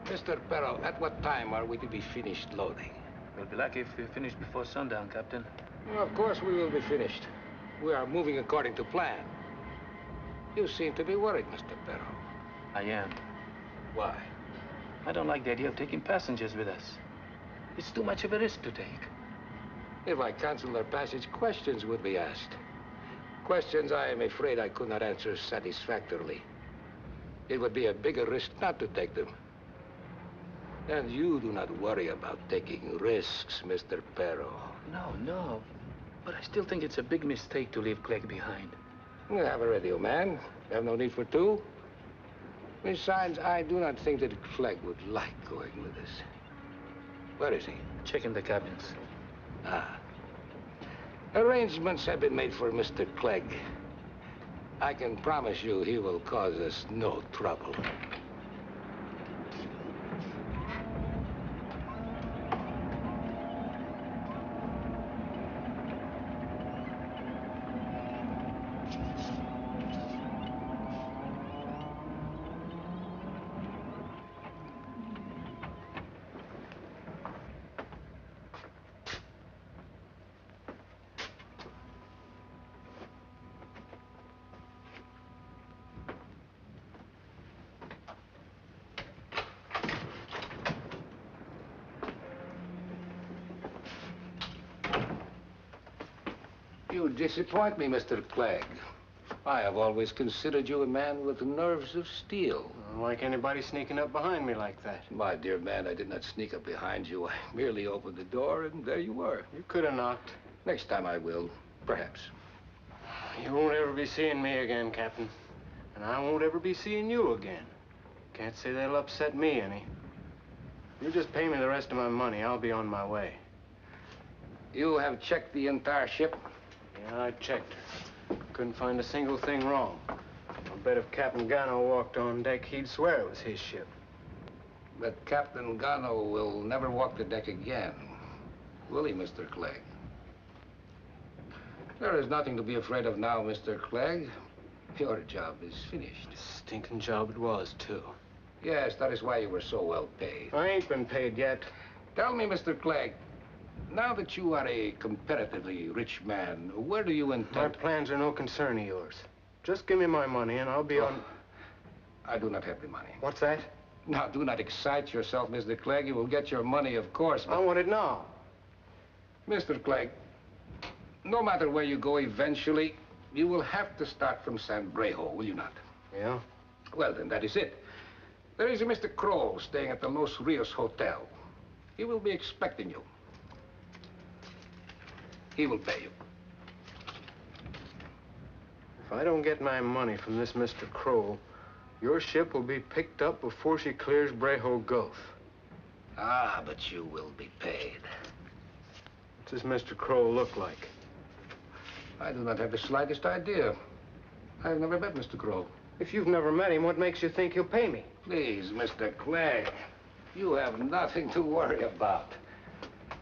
Mr. Perl, at what time are we to be finished loading? We'll be lucky if we finish before sundown, Captain. Well, of course we will be finished. We are moving according to plan. You seem to be worried, Mr. Perl. I am. Why? I don't like the idea of taking passengers with us. It's too much of a risk to take. If I cancel their passage, questions would be asked. Questions I am afraid I could not answer satisfactorily. It would be a bigger risk not to take them. And you do not worry about taking risks, Mr. Perro. No. But I still think it's a big mistake to leave Clegg behind. You have a radio man. You have no need for two. Besides, I do not think that Clegg would like going with us. Where is he? Checking the cabins. Ah. Arrangements have been made for Mr. Clegg. I can promise you he will cause us no trouble. You disappoint me, Mr. Clegg. I have always considered you a man with nerves of steel. Like anybody sneaking up behind me like that. My dear man, I did not sneak up behind you. I merely opened the door, and there you were. You could have knocked. Next time I will, perhaps. You won't ever be seeing me again, Captain. And I won't ever be seeing you again. Can't say that'll upset me any. You just pay me the rest of my money. I'll be on my way. You have checked the entire ship? Yeah, I checked her. Couldn't find a single thing wrong. I'll bet if Captain Gano walked on deck, he'd swear it was his ship. But Captain Gano will never walk the deck again. Will he, Mr. Clegg? There is nothing to be afraid of now, Mr. Clegg. Your job is finished. Stinking job it was, too. Yes, that is why you were so well paid. I ain't been paid yet. Tell me, Mr. Clegg, now that you are a comparatively rich man, where do you intend... My plans are no concern of yours. Just give me my money and I'll be on... I do not have the money. What's that? Now, do not excite yourself, Mr. Clegg. You will get your money, of course, but... I want it now. Mr. Clegg, no matter where you go eventually, you will have to start from San Brejo, will you not? Yeah? Well, then, that is it. There is a Mr. Kroll staying at the Los Rios Hotel. He will be expecting you. He will pay you. If I don't get my money from this Mr. Kroll, your ship will be picked up before she clears Brejo Gulf. Ah, but you will be paid. What's this Mr. Kroll look like? I do not have the slightest idea. I have never met Mr. Kroll. If you've never met him, what makes you think he'll pay me? Please, Mr. Clegg, you have nothing to worry about.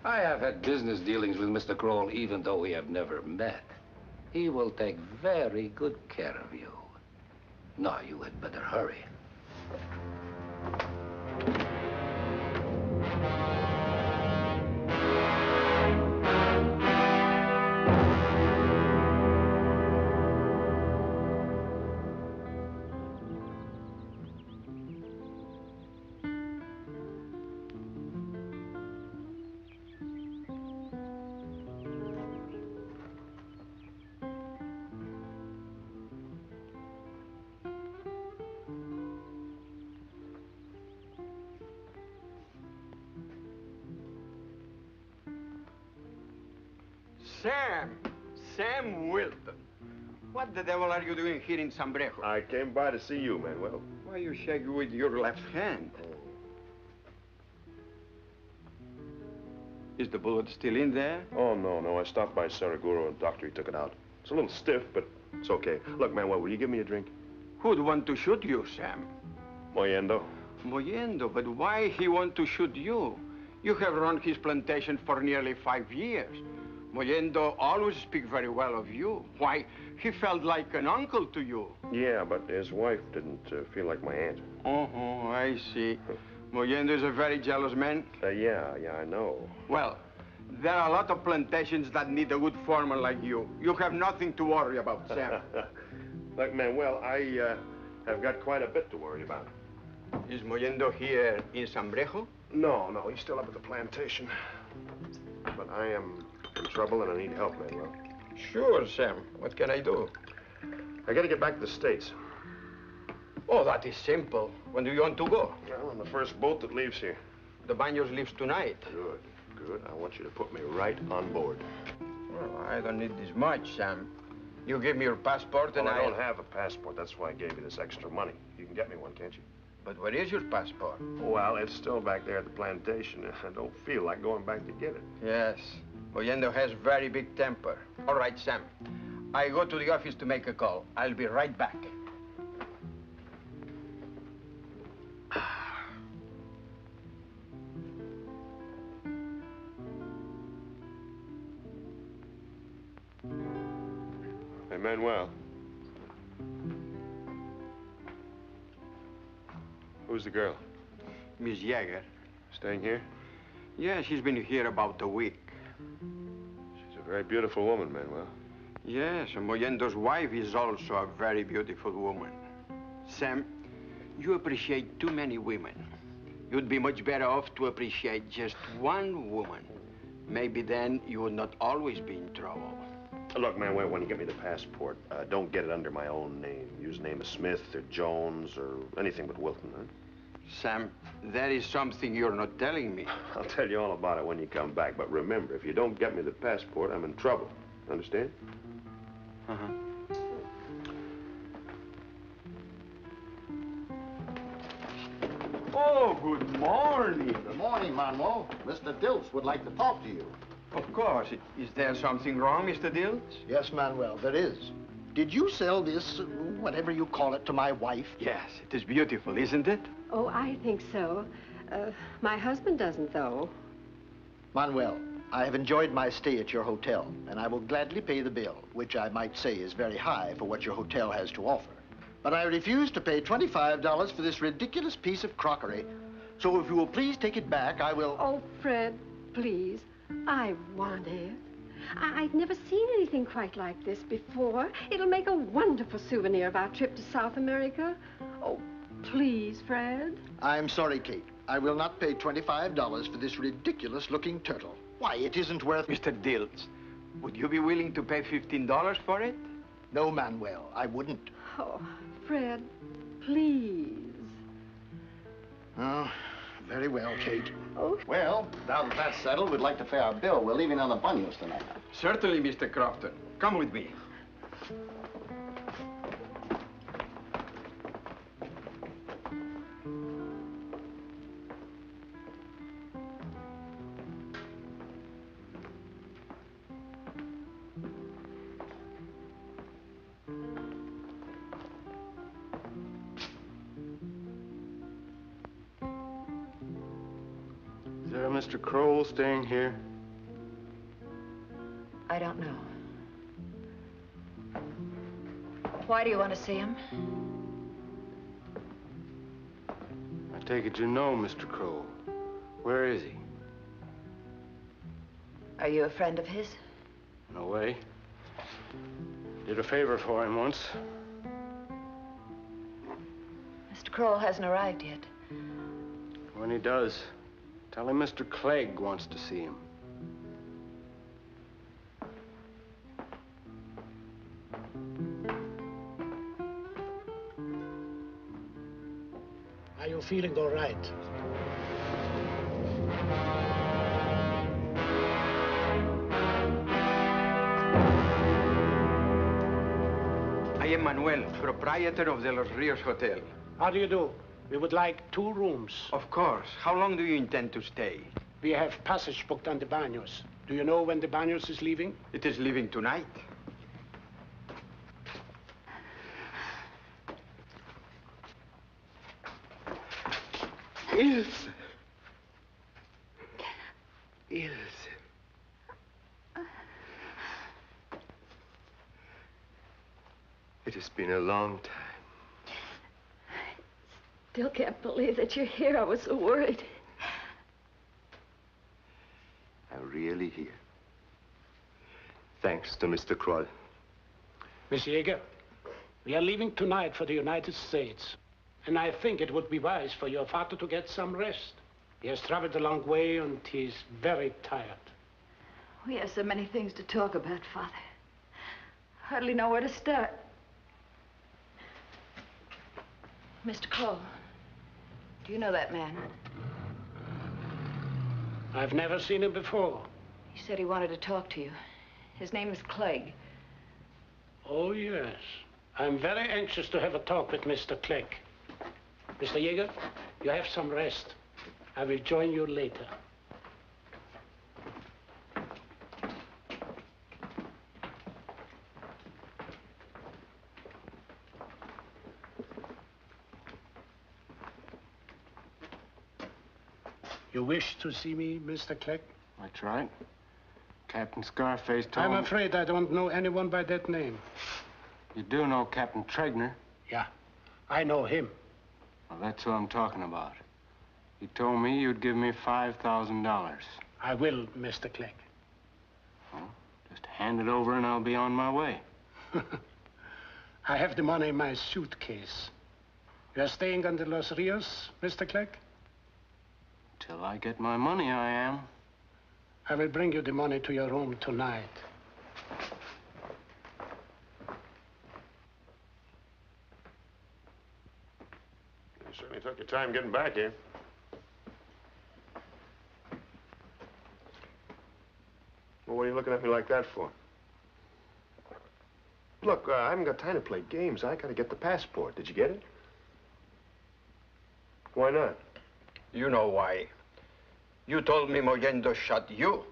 I have had business dealings with Mr. Kroll, even though we have never met. He will take very good care of you. Now, you had better hurry. Sam Wilton. What the devil are you doing here in San Brejo? I came by to see you, Manuel. Why you shake with your left hand? Is the bullet still in there? Oh, no. I stopped by Saraguro and doctor, he took it out. It's a little stiff, but it's okay. Look, Manuel, will you give me a drink? Who'd want to shoot you, Sam? Moyendo. Moyendo, but why he want to shoot you? You have run his plantation for nearly 5 years. Moyendo always speak very well of you. Why, he felt like an uncle to you. Yeah, but his wife didn't feel like my aunt. Oh, I see. Mollendo is a very jealous man. Yeah, I know. Well, there are a lot of plantations that need a good foreman like you. You have nothing to worry about, Sam. Look, Manuel, I have got quite a bit to worry about. Is Mollendo here in Sambrejo? No, he's still up at the plantation. But I am in trouble and I need help, Manuel. Sure, Sam. What can I do? I gotta get back to the States. Oh, that is simple. When do you want to go? Well, on the first boat that leaves here. The Baños leaves tonight. Good. I want you to put me right on board. Well, I don't need this much, Sam. You give me your passport and I don't have a passport. That's why I gave you this extra money. You can get me one, can't you? But where is your passport? Well, it's still back there at the plantation. I don't feel like going back to get it. Yes. Mollendo has very big temper. All right, Sam. I go to the office to make a call. I'll be right back. Hey, Manuel. Who's the girl? Miss Jäger. Staying here? Yeah, she's been here about a week. She's a very beautiful woman, Manuel. Yes, and Mollendo's wife is also a very beautiful woman. Sam, you appreciate too many women. You'd be much better off to appreciate just one woman. Maybe then you would not always be in trouble. Look, Manuel, when you get me the passport, don't get it under my own name. Use the name of Smith or Jones or anything but Wilton, huh? Sam, that is something you're not telling me. I'll tell you all about it when you come back. But remember, if you don't get me the passport, I'm in trouble. Understand? Uh-huh. Oh, good morning. Good morning, Manuel. Mr. Diltz would like to talk to you. Of course. Is there something wrong, Mr. Diltz? Yes, Manuel, there is. Did you sell this, whatever you call it, to my wife? Yes, it is beautiful, isn't it? Oh, I think so. My husband doesn't, though. Manuel, I have enjoyed my stay at your hotel, and I will gladly pay the bill, which I might say is very high for what your hotel has to offer. But I refuse to pay $25 for this ridiculous piece of crockery. So if you will please take it back, I will... Oh, Fred, please. I want it. I've never seen anything quite like this before. It'll make a wonderful souvenir of our trip to South America. Oh, please, Fred. I'm sorry, Kate. I will not pay $25 for this ridiculous-looking turtle. Why, it isn't worth... Mr. Diltz, would you be willing to pay $15 for it? No, Manuel, I wouldn't. Oh, Fred, please. Oh, very well, Kate. Oh. Well, now that that's settled, we'd like to pay our bill. We're leaving on the Baños tonight. Certainly, Mr. Crofton. Come with me. Is there a Mr. Kroll staying here? I don't know. Why do you want to see him? I take it you know Mr. Kroll. Where is he? Are you a friend of his? No way. Did a favor for him once. Mr. Kroll hasn't arrived yet. When he does, tell him Mr. Clegg wants to see him. Are you feeling all right? I am Manuel, proprietor of the Los Rios Hotel. How do you do? We would like 2 rooms. Of course. How long do you intend to stay? We have passage booked on the Baños. Do you know when the Baños is leaving? It is leaving tonight. Ilse. Ilse. It has been a long time. still can't believe that you're here. I was so worried. I'm really here. Thanks to Mr. Kroll. Miss Yeager, we are leaving tonight for the United States. And I think it would be wise for your father to get some rest. He has traveled a long way and he's very tired. We have so many things to talk about, Father. Hardly know where to start. Mr. Kroll, do you know that man? I've never seen him before. He said he wanted to talk to you. His name is Clegg. Oh, yes. I'm very anxious to have a talk with Mr. Clegg. Mr. Yeager, you have some rest. I will join you later. You wish to see me, Mr. Clegg? That's right. Captain Scarface told I'm me... afraid I don't know anyone by that name. You do know Captain Tregner? Yeah, I know him. Well, that's who I'm talking about. He told me you'd give me $5,000. I will, Mr. Clegg. Well, just hand it over and I'll be on my way. I have the money in my suitcase. You are staying on the Los Rios, Mr. Clegg? Till I get my money, I am. I will bring you the money to your room tonight. You certainly took your time getting back here. Well, what are you looking at me like that for? Look, I haven't got time to play games. I gotta get the passport. Did you get it? Why not? You know why. You told me Mollendo shot you,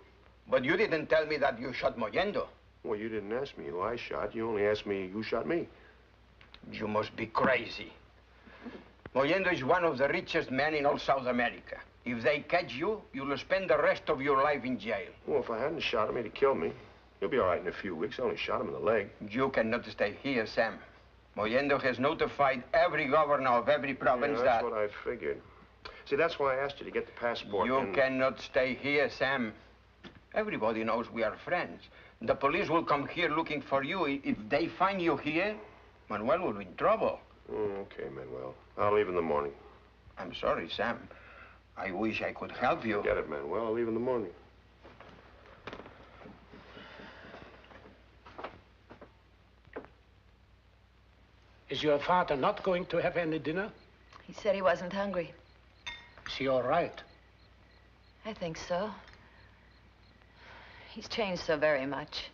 but you didn't tell me that you shot Mollendo. Well, you didn't ask me who I shot. You only asked me who shot me. You must be crazy. Mollendo is one of the richest men in all South America. If they catch you, you'll spend the rest of your life in jail. Well, if I hadn't shot him, he'd have killed me. He'll be all right in a few weeks. I only shot him in the leg. You cannot stay here, Sam. Mollendo has notified every governor of every province that's what I figured. See, that's why I asked you to get the passport. You cannot stay here, Sam. Everybody knows we are friends. The police will come here looking for you. If they find you here, Manuel will be in trouble. Okay, Manuel. I'll leave in the morning. I'm sorry, Sam. I wish I could help you. Get it, Manuel. I'll leave in the morning. Is your father not going to have any dinner? He said he wasn't hungry. Is he all right? I think so. He's changed so very much.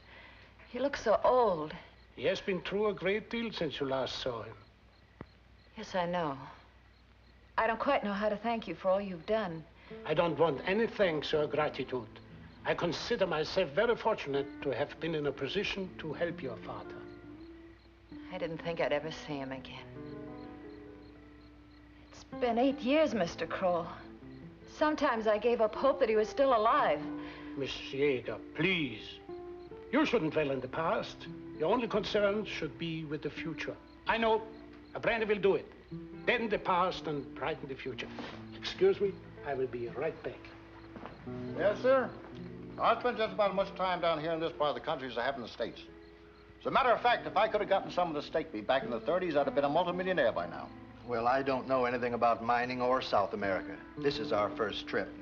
He looks so old. He has been through a great deal since you last saw him. Yes, I know. I don't quite know how to thank you for all you've done. I don't want any thanks or gratitude. I consider myself very fortunate to have been in a position to help your father. I didn't think I'd ever see him again. It's been 8 years, Mr. Kroll. Sometimes I gave up hope that he was still alive. Miss Yeager, please. You shouldn't dwell in the past. Your only concern should be with the future. I know. A brandy will do it. Deaden the past and brighten the future. Excuse me, I will be right back. Yes, sir. I spent just about as much time down here in this part of the country as I have in the States. As a matter of fact, if I could have gotten some of the steak meat back in the 30s, I'd have been a multimillionaire by now. Well, I don't know anything about mining or South America. This is our first trip.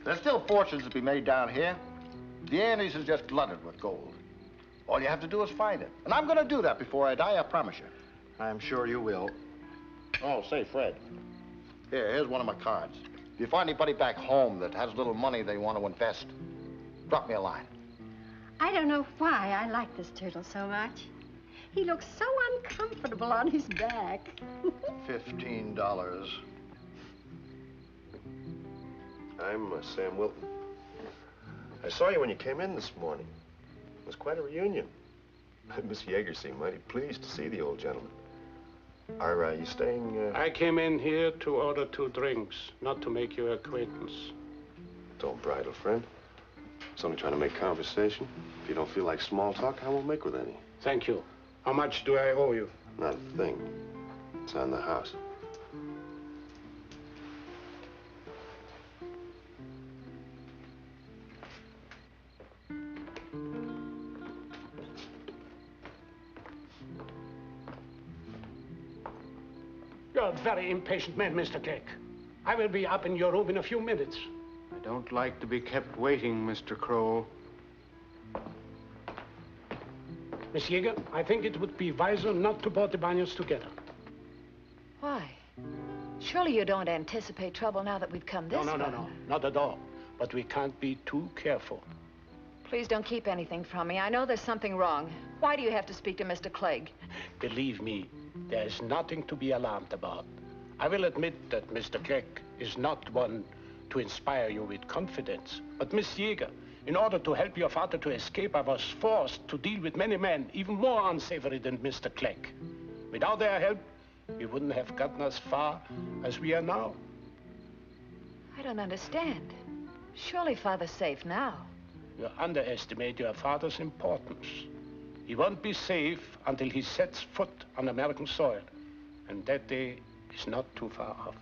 There's still fortunes to be made down here. The Andes is just glutted with gold. All you have to do is find it. And I'm going to do that before I die, I promise you. I'm sure you will. Oh, say, Fred. Here's one of my cards. If you find anybody back home that has a little money they want to invest, drop me a line. I don't know why I like this turtle so much. He looks so uncomfortable on his back. $15. I'm Sam Wilton. I saw you when you came in this morning. It was quite a reunion. Miss Yeager seemed mighty pleased to see the old gentleman. Are you staying... I came in here to order 2 drinks, not to make your acquaintance. Don't bridle, friend. I was only trying to make conversation. If you don't feel like small talk, I won't make with any. Thank you. How much do I owe you? Not a thing. It's on the house. You're a very impatient man, Mr. Clegg. I will be up in your room in a few minutes. I don't like to be kept waiting, Mr. Kroll. Miss Yeager, I think it would be wiser not to board the Banyas together. Why? Surely you don't anticipate trouble now that we've come this far. No, not at all. But we can't be too careful. Please don't keep anything from me. I know there's something wrong. Why do you have to speak to Mr. Clegg? Believe me, there is nothing to be alarmed about. I will admit that Mr. Clegg is not one to inspire you with confidence. But Miss Yeager, in order to help your father to escape, I was forced to deal with many men, even more unsavory than Mr. Clegg. Without their help, we wouldn't have gotten as far as we are now. I don't understand. Surely Father's safe now. You underestimate your father's importance. He won't be safe until he sets foot on American soil. And that day is not too far off.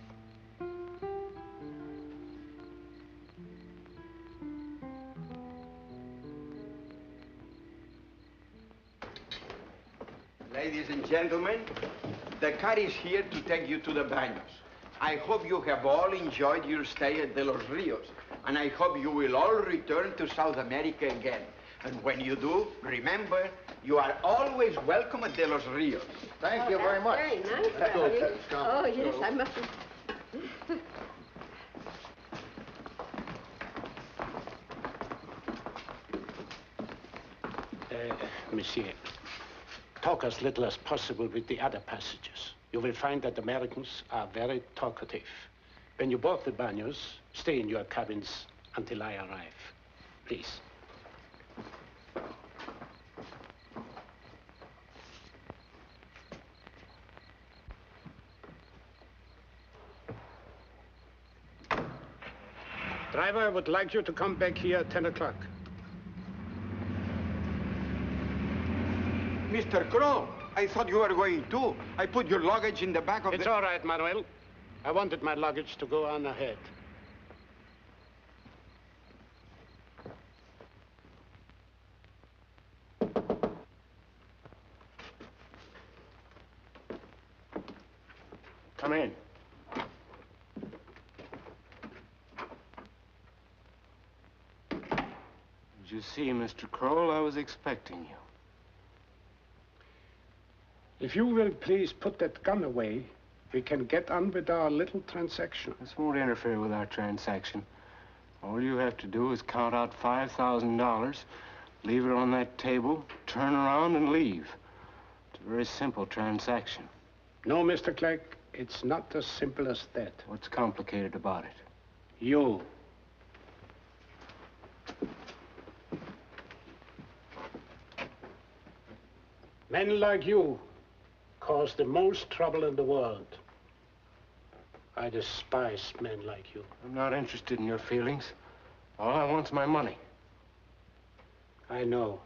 Ladies and gentlemen, the car is here to take you to the Baños. I hope you have all enjoyed your stay at De Los Rios, and I hope you will all return to South America again. And when you do, remember, you are always welcome at De Los Rios. Thank you very much. Very nice, Let's go, Daddy. Teddy. Come. Oh, yes, I must. Monsieur, talk as little as possible with the other passengers. You will find that Americans are very talkative. When you board the Baños, stay in your cabins until I arrive. Please. Driver, I would like you to come back here at 10 o'clock. Mr. Crow, I thought you were going too. I put your luggage in the back of It's all right, Manuel. I wanted my luggage to go on ahead. Come in. Did you see, Mr. Kroll? I was expecting you. If you will please put that gun away, we can get on with our little transaction. This won't interfere with our transaction. All you have to do is count out $5,000, leave it on that table, turn around and leave. It's a very simple transaction. No, Mr. Clegg, it's not as simple as that. What's complicated about it? You. Men like you cause the most trouble in the world. I despise men like you. I'm not interested in your feelings. All I want's my money. I know.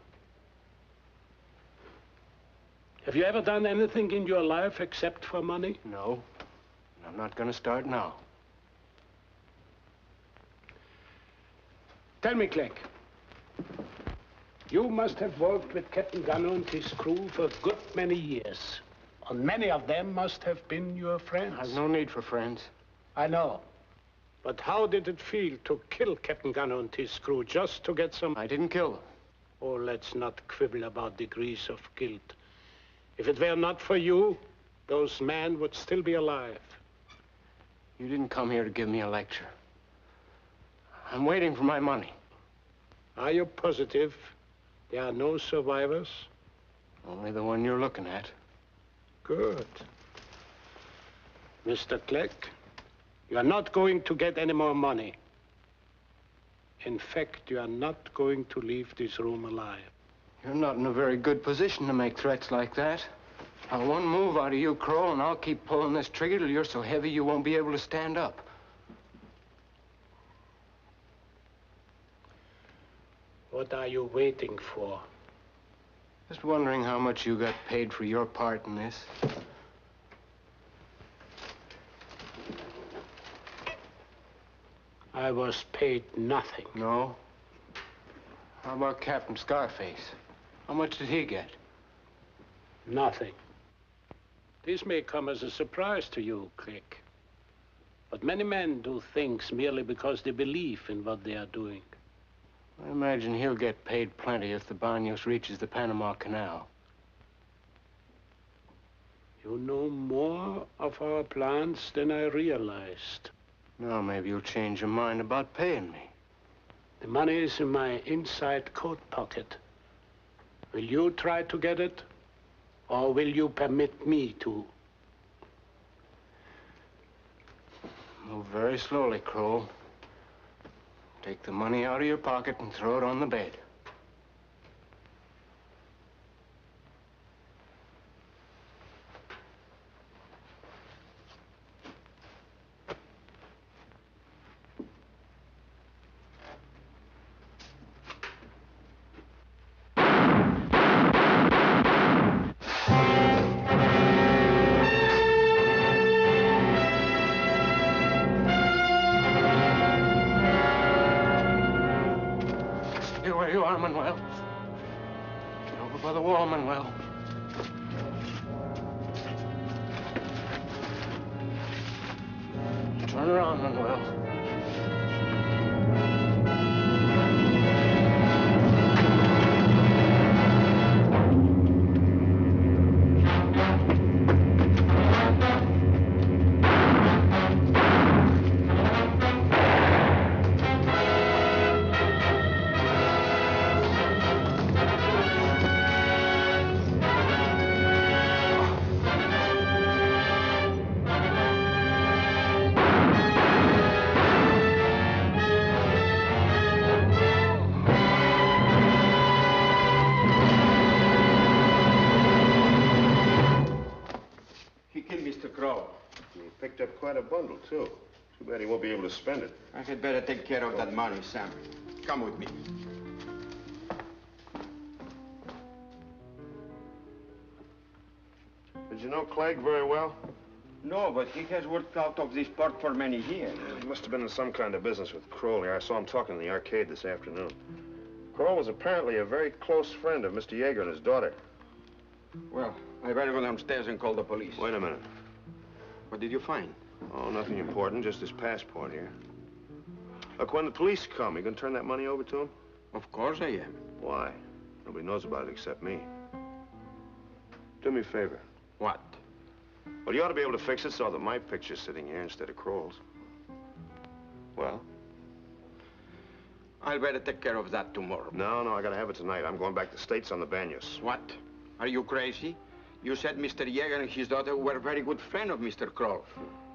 Have you ever done anything in your life except for money? No. I'm not going to start now. Tell me, Clegg. You must have worked with Captain Gunner and his crew for a good many years. And many of them must have been your friends. I've no need for friends. I know. But how did it feel to kill Captain Gunner and his crew just to get some... I didn't kill them. Oh, let's not quibble about degrees of guilt. If it were not for you, those men would still be alive. You didn't come here to give me a lecture. I'm waiting for my money. Are you positive there are no survivors? Only the one you're looking at. Good. Mr. Clegg, you are not going to get any more money. In fact, you are not going to leave this room alive. You're not in a very good position to make threats like that. Now, one move out of you, Kroll, and I'll keep pulling this trigger till you're so heavy you won't be able to stand up. What are you waiting for? Just wondering how much you got paid for your part in this. I was paid nothing. No? How about Captain Scarface? How much did he get? Nothing. This may come as a surprise to you, Click. But many men do things merely because they believe in what they are doing. I imagine he'll get paid plenty if the Banos reaches the Panama Canal. You know more of our plans than I realized. Now maybe you'll change your mind about paying me. The money is in my inside coat pocket. Will you try to get it? Or will you permit me to? Move very slowly, Kroll. Take the money out of your pocket and throw it on the bed. Stay where you are, Manuel. Get over by the wall, Manuel. Turn around, Manuel. He killed Mr. Crow. He picked up quite a bundle, too. Too bad he won't be able to spend it. I had better take care of that money, Sam. Come with me. Did you know Clegg very well? No, but he has worked out of this port for many years. He must have been in some kind of business with Kroll here. I saw him talking in the arcade this afternoon. Kroll was apparently a very close friend of Mr. Yeager and his daughter. Well, I better go downstairs and call the police. Wait a minute. What did you find? Oh, nothing important, just his passport here. Look, when the police come, you gonna turn that money over to him? Of course I am. Why? Nobody knows about it except me. Do me a favor. What? Well, you ought to be able to fix it so that my picture's sitting here instead of Kroll's. Well? I'll better take care of that tomorrow. No, I gotta have it tonight. I'm going back to the States on the Banos. What? Are you crazy? You said Mr. Yeager and his daughter were very good friends of Mr. Kroll.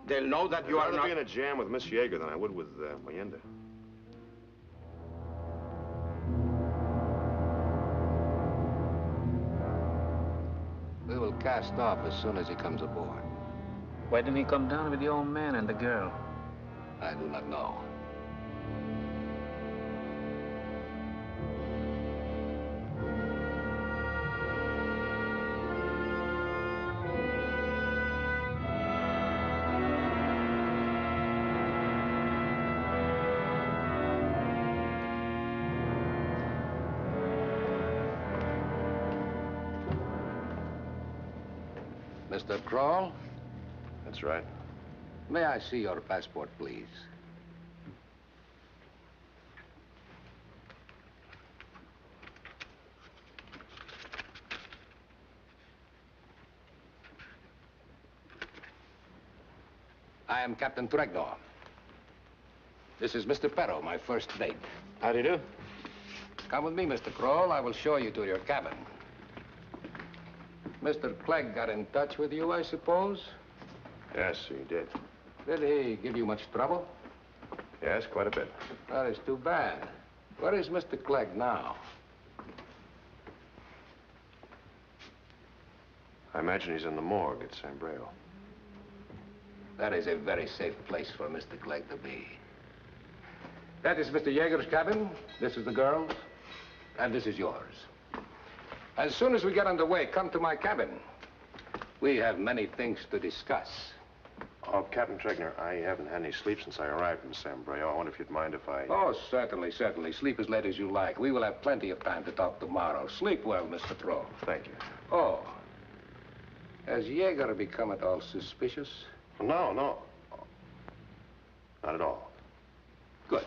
They'll know that you are I'd rather not... be in a jam with Miss Yeager than I would with Mayenda. We will cast off as soon as he comes aboard. Why didn't he come down with the old man and the girl? I do not know. Mr. Kroll? That's right. May I see your passport, please? I am Captain Tregnaw. This is Mr. Perl, my first date. How do you do? Come with me, Mr. Kroll. I will show you to your cabin. Mr. Clegg got in touch with you, I suppose? Yes, he did. Did he give you much trouble? Yes, quite a bit. That is too bad. Where is Mr. Clegg now? I imagine he's in the morgue at San Breo. That is a very safe place for Mr. Clegg to be. That is Mr. Yeager's cabin. This is the girl's. And this is yours. As soon as we get underway, come to my cabin. We have many things to discuss. Oh, Captain Tregnaw, I haven't had any sleep since I arrived in San Breo. I wonder if you'd mind if I... Oh, certainly, certainly. Sleep as late as you like. We will have plenty of time to talk tomorrow. Sleep well, Mr. Crow. Thank you. Oh. Has Jaeger become at all suspicious? No, no. Not at all. Good.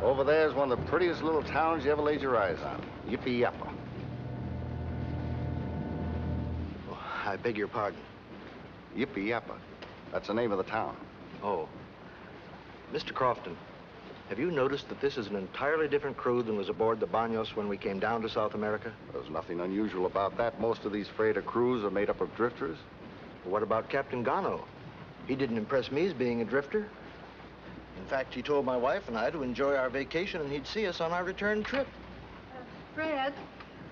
Over there's one of the prettiest little towns you ever laid your eyes on. Yippee Yappa. Oh, I beg your pardon. Yippee Yappa. That's the name of the town. Oh. Mr. Crofton, have you noticed that this is an entirely different crew than was aboard the Banos when we came down to South America? There's nothing unusual about that. Most of these freighter crews are made up of drifters. What about Captain Gano? He didn't impress me as being a drifter. In fact, he told my wife and I to enjoy our vacation and he'd see us on our return trip. Fred,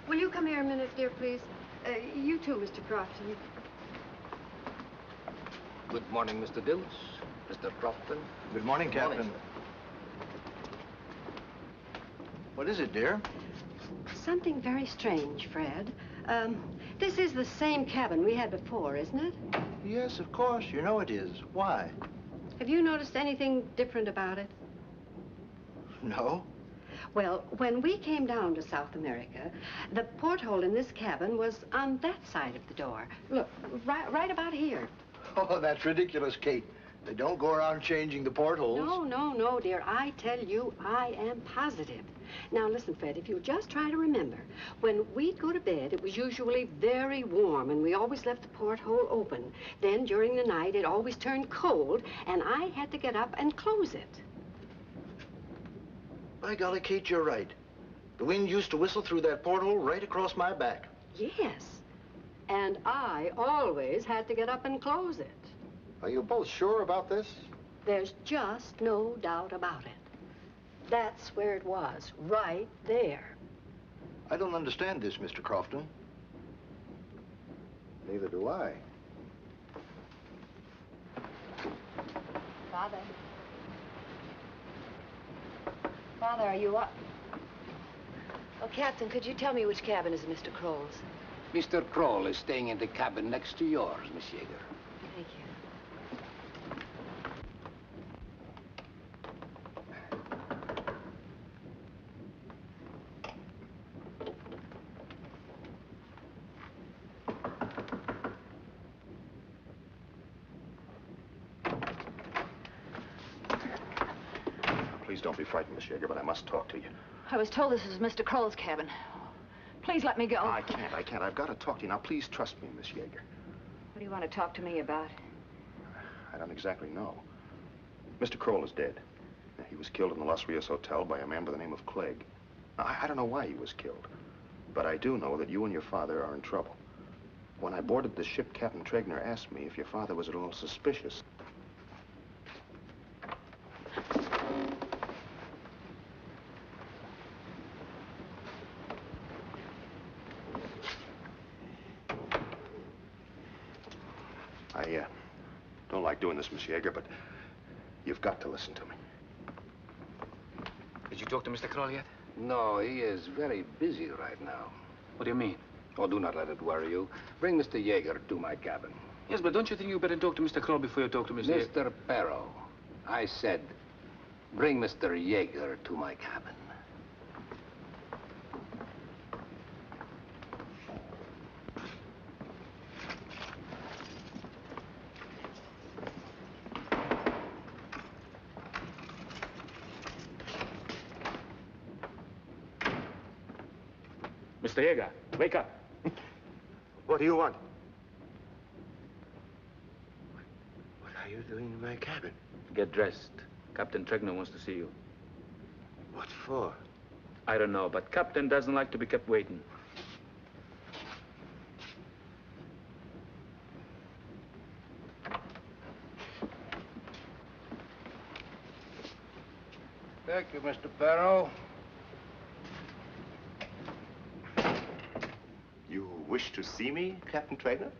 will you come here a minute, dear, please? You too, Mr. Crofton. Good morning, Mr. Dills. Mr. Crofton. Good morning, Captain. What is it, dear? Something very strange, Fred. This is the same cabin we had before, isn't it? Yes, of course. You know it is. Why? Have you noticed anything different about it? No. Well, when we came down to South America, the porthole in this cabin was on that side of the door. Look, right about here. Oh, that's ridiculous, Kate. They don't go around changing the portholes. No, dear. I tell you, I am positive. Now, listen, Fred, if you'll just try to remember, when we'd go to bed, it was usually very warm, and we always left the porthole open. Then, during the night, it always turned cold, and I had to get up and close it. By golly, Kate, you're right. The wind used to whistle through that porthole right across my back. Yes. And I always had to get up and close it. Are you both sure about this? There's just no doubt about it. That's where it was, right there. I don't understand this, Mr. Crofton. Neither do I. Father. Father, are you up? Oh, Captain, could you tell me which cabin is Mr. Kroll's? Mr. Kroll is staying in the cabin next to yours, Miss Jaeger. Thank you. Please don't be frightened, Miss Jaeger, but I must talk to you. I was told this was Mr. Kroll's cabin. Please let me go. I can't. I've got to talk to you. Now, please trust me, Miss Jaeger. What do you want to talk to me about? I don't exactly know. Mr. Kroll is dead. He was killed in the Los Rios Hotel by a man by the name of Clegg. I don't know why he was killed, but I do know that you and your father are in trouble. When I boarded the ship, Captain Tregner asked me if your father was at all suspicious. I don't like doing this, Miss Jaeger, but you've got to listen to me. Did you talk to Mr. Kroll yet? No, he is very busy right now. What do you mean? Oh, do not let it worry you. Bring Mr. Jaeger to my cabin. Yes, but don't you think you better talk to Mr. Kroll before you talk to Mr. Mr. Perl, I said, bring Mr. Jaeger to my cabin. Mr. Jaeger, wake up. What do you want? What are you doing in my cabin? Get dressed. Captain Tregner wants to see you. What for? I don't know, but Captain doesn't like to be kept waiting. Thank you, Mr. Perro. You wish to see me, Captain Tregner?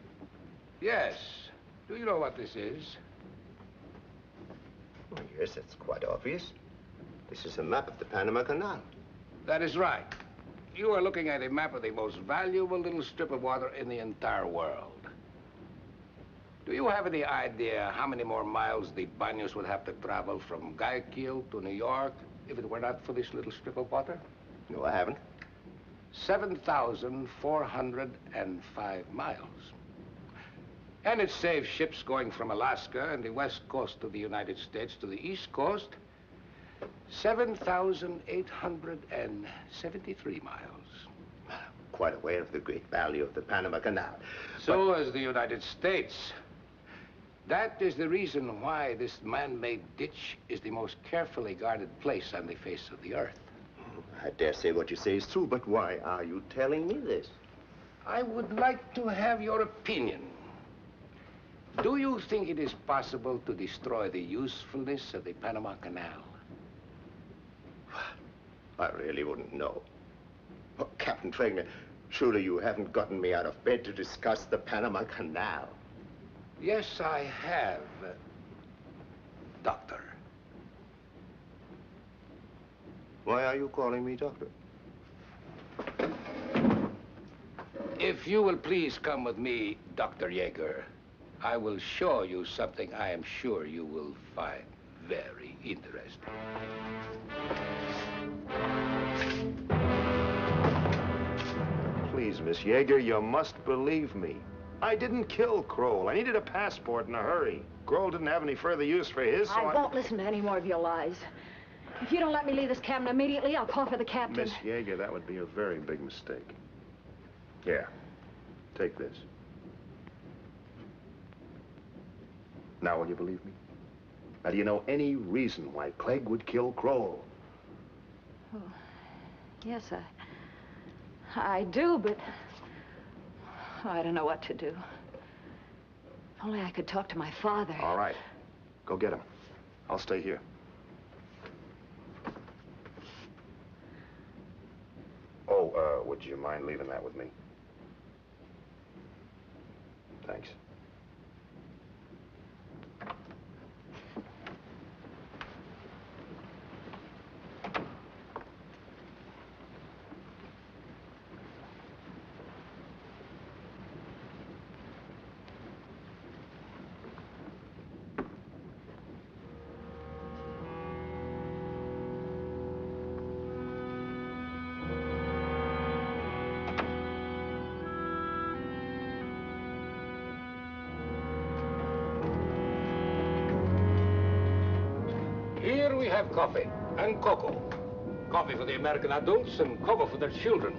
Yes. Do you know what this is? Oh, yes, it's quite obvious. This is a map of the Panama Canal. That is right. You are looking at a map of the most valuable little strip of water in the entire world. Do you have any idea how many more miles the Banos would have to travel from Guayaquil to New York if it were not for this little strip of water? No, I haven't. 7,405 miles. And it saves ships going from Alaska and the west coast of the United States to the east coast 7,873 miles. Quite aware of the great value of the Panama Canal. So is the United States. That is the reason why this man-made ditch is the most carefully guarded place on the face of the earth. I dare say what you say is true, but why are you telling me this? I would like to have your opinion. Do you think it is possible to destroy the usefulness of the Panama Canal? I really wouldn't know. Oh, Captain Traeger, surely you haven't gotten me out of bed to discuss the Panama Canal. Yes, I have, Doctor. Why are you calling me doctor? If you will please come with me, Dr. Yeager, I will show you something I am sure you will find very interesting. Please, Miss Yeager, you must believe me. I didn't kill Kroll. I needed a passport in a hurry. Kroll didn't have any further use for his, so I won't listen to any more of your lies. If you don't let me leave this cabin immediately, I'll call for the captain. Miss Yeager, that would be a very big mistake. Here, take this. Now, will you believe me? Now, do you know any reason why Clegg would kill Kroll? Oh, yes, I do, but I don't know what to do. If only I could talk to my father. All right. Go get him. I'll stay here. Oh, would you mind leaving that with me? Thanks. Here we have coffee and cocoa. Coffee for the American adults and cocoa for their children.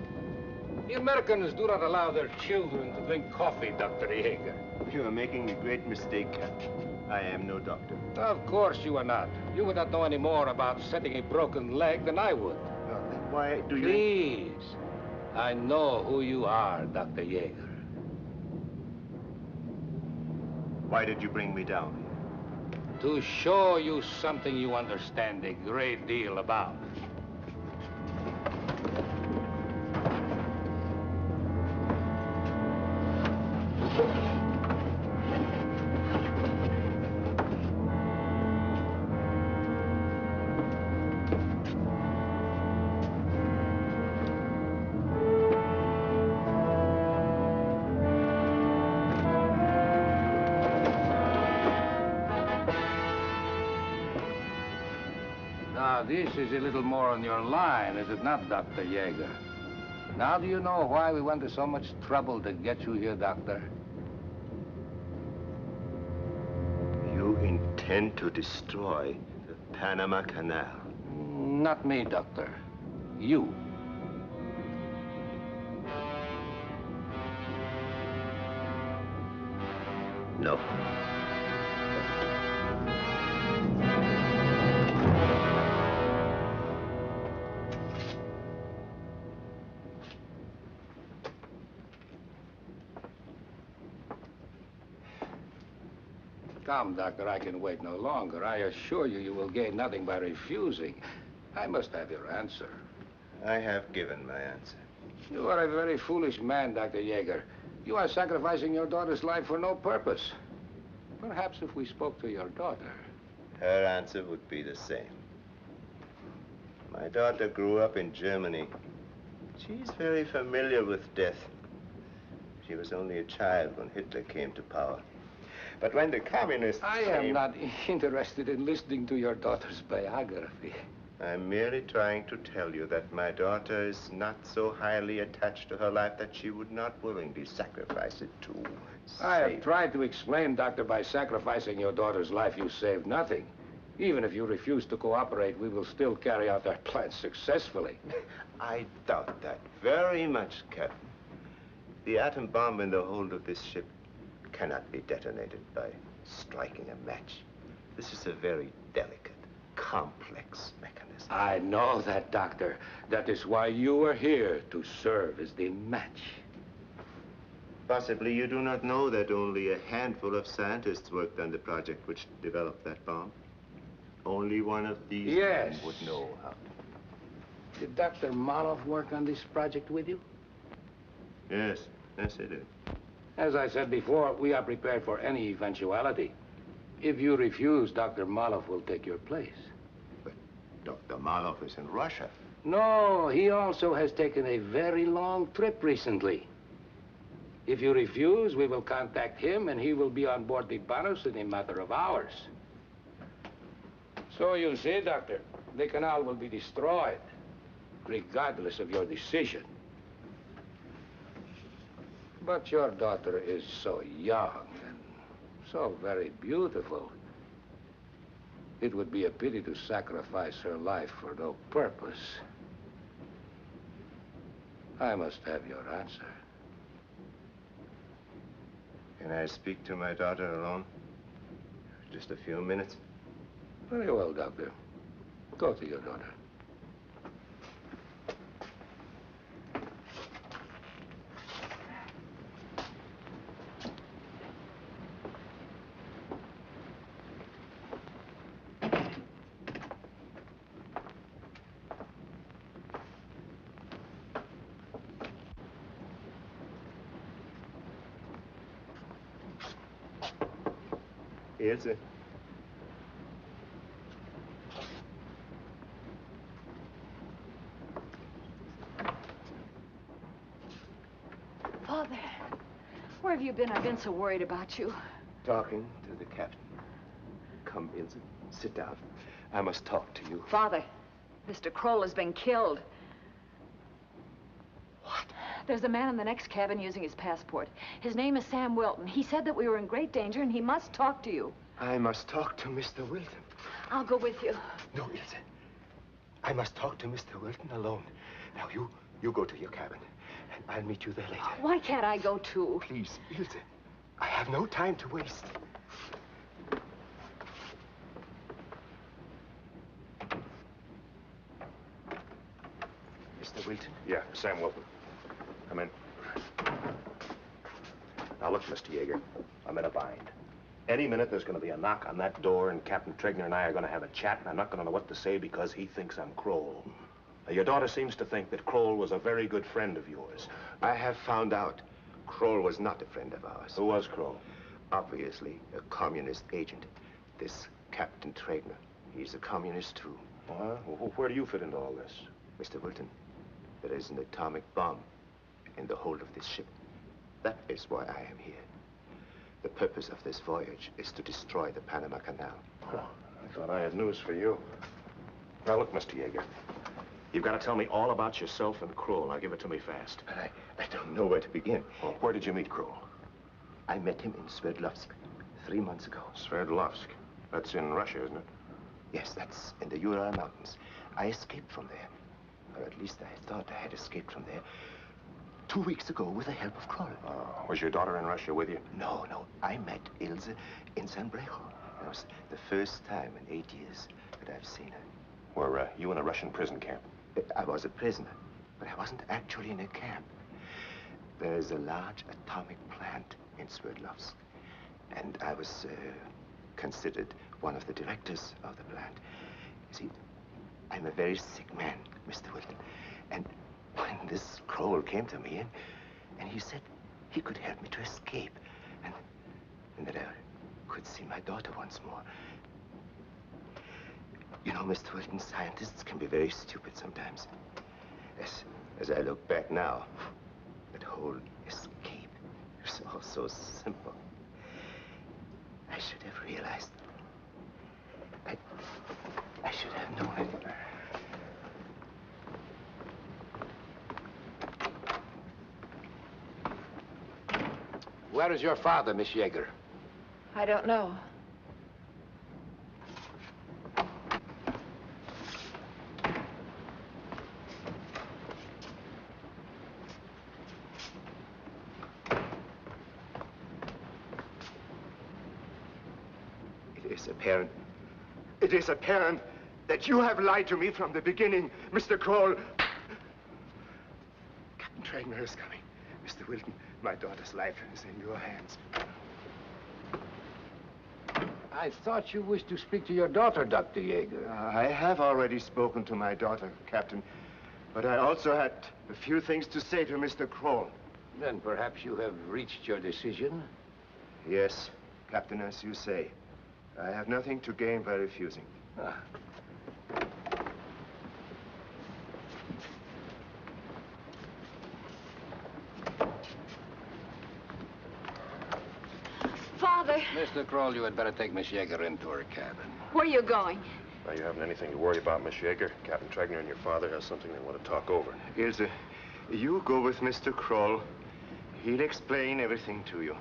The Americans do not allow their children to drink coffee, Dr. Yeager. You are making a great mistake, Captain. I am no doctor. Of course you are not. You would not know any more about setting a broken leg than I would. Then why do you... Please. I know who you are, Dr. Yeager. Why did you bring me down? To show you something you understand a great deal about. Now, this is a little more on your line, is it not, Dr. Yeager? Now, do you know why we went to so much trouble to get you here, Doctor? You intend to destroy the Panama Canal. Not me, Doctor. You. No. Come, Doctor, I can wait no longer. I assure you, you will gain nothing by refusing. I must have your answer. I have given my answer. You are a very foolish man, Dr. Yeager. You are sacrificing your daughter's life for no purpose. Perhaps if we spoke to your daughter. Her answer would be the same. My daughter grew up in Germany. She's very familiar with death. She was only a child when Hitler came to power. But when the communists I am not interested in listening to your daughter's biography. I'm merely trying to tell you that my daughter is not so highly attached to her life that she would not willingly sacrifice it to I save. have tried to explain, Doctor, by sacrificing your daughter's life, you saved nothing. Even if you refuse to cooperate, we will still carry out our plans successfully. I doubt that very much, Captain. The atom bomb in the hold of this ship cannot be detonated by striking a match. This is a very delicate, complex mechanism. I know that, Doctor. That is why you are here, to serve as the match. Possibly you do not know that only a handful of scientists worked on the project which developed that bomb. Only one of these men would know how. Did Dr. Maloff work on this project with you? Yes, yes, he did. As I said before, we are prepared for any eventuality. If you refuse, Dr. Maloff will take your place. But Dr. Maloff is in Russia. No, he also has taken a very long trip recently. If you refuse, we will contact him, and he will be on board the Banos in a matter of hours. So you see, Doctor, the canal will be destroyed, regardless of your decision. But your daughter is so young and so very beautiful. It would be a pity to sacrifice her life for no purpose. I must have your answer. Can I speak to my daughter alone? Just a few minutes? Very well, Doctor. Go to your daughter. Ilse. Father, where have you been? I've been so worried about you. Talking to the captain. Come, Ilse. Sit down. I must talk to you. Father, Mr. Kroll has been killed. What? There's a man in the next cabin using his passport. His name is Sam Wilton. He said that we were in great danger and he must talk to you. I must talk to Mr. Wilton. I'll go with you. No, Ilse. I must talk to Mr. Wilton alone. Now, you go to your cabin, and I'll meet you there later. Why can't I go too? Please, Ilse. I have no time to waste. Mr. Wilton? Yeah, Sam Wilton. Come in. Now, look, Mr. Yeager, I'm in a bind. Any minute, there's going to be a knock on that door, and Captain Tregner and I are going to have a chat, and I'm not going to know what to say because he thinks I'm Kroll. Now, your daughter seems to think that Kroll was a very good friend of yours. I have found out Kroll was not a friend of ours. Who was Kroll? Obviously, a communist agent. This Captain Tregner, he's a communist, too. Where do you fit into all this? Mr. Wilton, there is an atomic bomb in the hold of this ship. That is why I am here. The purpose of this voyage is to destroy the Panama Canal. Oh, I thought I had news for you. Now, look, Mr. Yeager, you've got to tell me all about yourself and Kroll. Now, give it to me fast. But I don't know where to begin. Well, where did you meet Kroll? I met him in Sverdlovsk 3 months ago. Sverdlovsk? That's in Russia, isn't it? Yes, that's in the Ural Mountains. I escaped from there. Or at least I thought I had escaped from there 2 weeks ago with the help of Kroll. Was your daughter in Russia with you? No. I met Ilse in San Brejo. It was the first time in 8 years that I've seen her. Were you in a Russian prison camp? I was a prisoner, but I wasn't actually in a camp. There is a large atomic plant in Sverdlovsk, and I was considered one of the directors of the plant. You see, I'm a very sick man, Mr. Wilton, and when this Kroll came to me and he said he could help me to escape and that I could see my daughter once more. You know, Mr. Wilton, scientists can be very stupid sometimes. As I look back now, that whole escape was all so simple. should have realized. I should have known it. Where is your father, Miss Yeager? I don't know. It is apparent that you have lied to me from the beginning, Mr. Kroll. Captain Trainer is coming. Mr. Wilton, my daughter's life is in your hands. I thought you wished to speak to your daughter, Dr. Yeager. I have already spoken to my daughter, Captain. But I also had a few things to say to Mr. Kroll. Then perhaps you have reached your decision? Yes, Captain, as you say. I have nothing to gain by refusing. Ah. Father. Mr. Kroll, you had better take Miss Yeager into her cabin. Where are you going? Now, you haven't anything to worry about, Miss Yeager. Captain Tregner and your father have something they want to talk over. Ilse, you go with Mr. Kroll. He'll explain everything to you.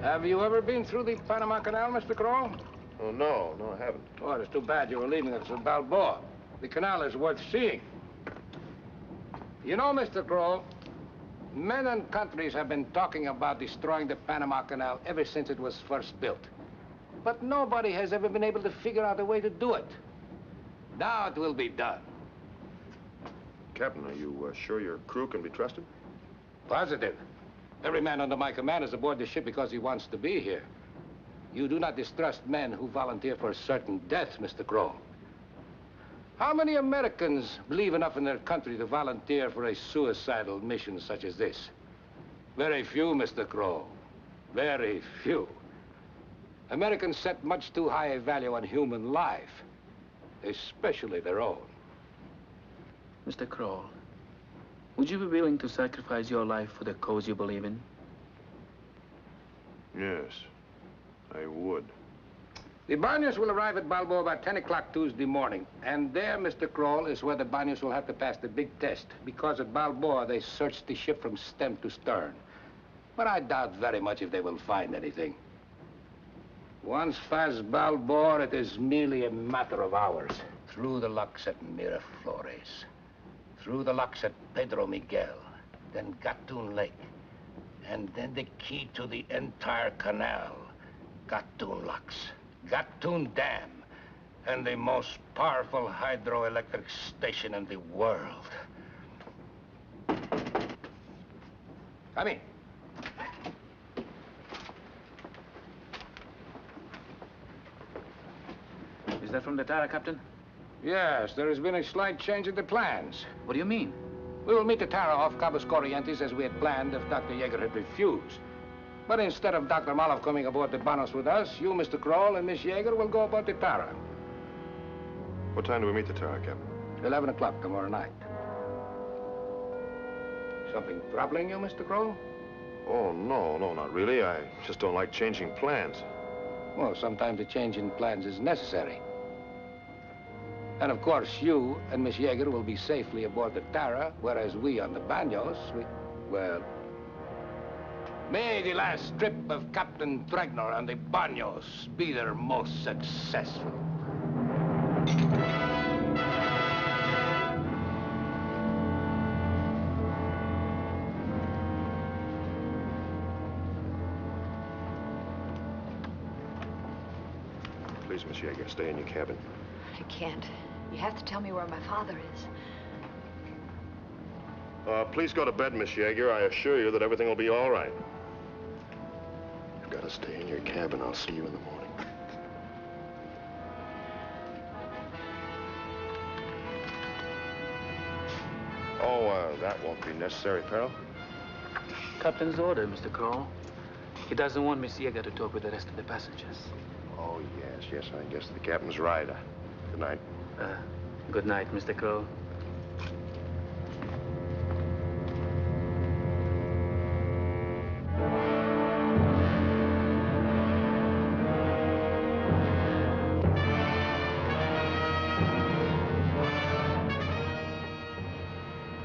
Have you ever been through the Panama Canal, Mr. Kroll? Oh, no, I haven't. Oh, it's too bad you were leaving us at Balboa. The canal is worth seeing. You know, Mr. Kroll, men and countries have been talking about destroying the Panama Canal ever since it was first built. But nobody has ever been able to figure out a way to do it. Now it will be done. Captain, are you sure your crew can be trusted? Positive. Every man under my command is aboard the ship because he wants to be here. You do not distrust men who volunteer for certain death, Mr. Kroll. How many Americans believe enough in their country to volunteer for a suicidal mission such as this? Very few, Mr. Kroll. Very few. Americans set much too high a value on human life, especially their own. Mr. Kroll, would you be willing to sacrifice your life for the cause you believe in? Yes, I would. The Banyos will arrive at Balboa about 10 o'clock Tuesday morning. And there, Mr. Kroll, is where the Banyos will have to pass the big test. Because at Balboa, they searched the ship from stem to stern. But I doubt very much if they will find anything. Once past Balboa, it is merely a matter of hours. Through the locks at Miraflores. Through the locks at Pedro Miguel. Then Gatun Lake. And then the key to the entire canal. Gatun locks. Gatun Dam, and the most powerful hydroelectric station in the world. Come in. Is that from the Tara, Captain? Yes, there has been a slight change in the plans. What do you mean? We will meet the Tara off Cabos Corrientes as we had planned if Dr. Yeager had refused. But instead of Dr. Malov coming aboard the Banos with us, you, Mr. Kroll, and Miss Yeager will go aboard the Tara. What time do we meet the Tara, Captain? 11 o'clock tomorrow night. Something troubling you, Mr. Kroll? Oh, no, not really. I just don't like changing plans. Well, sometimes a change in plans is necessary. And of course, you and Miss Yeager will be safely aboard the Tara, whereas we on the Banos, well... May the last trip of Captain Tregner and the Banos be their most successful. Please, Miss Yeager, stay in your cabin. I can't. You have to tell me where my father is. Please go to bed, Miss Yeager. I assure you that everything will be all right. You've got to stay in your cabin. I'll see you in the morning. Oh, that won't be necessary, Perl. Captain's order, Mr. Kroll. He doesn't want Miss Yeager to talk with the rest of the passengers. Oh, yes, I guess the captain's right. Good night. Good night, Mr. Kroll.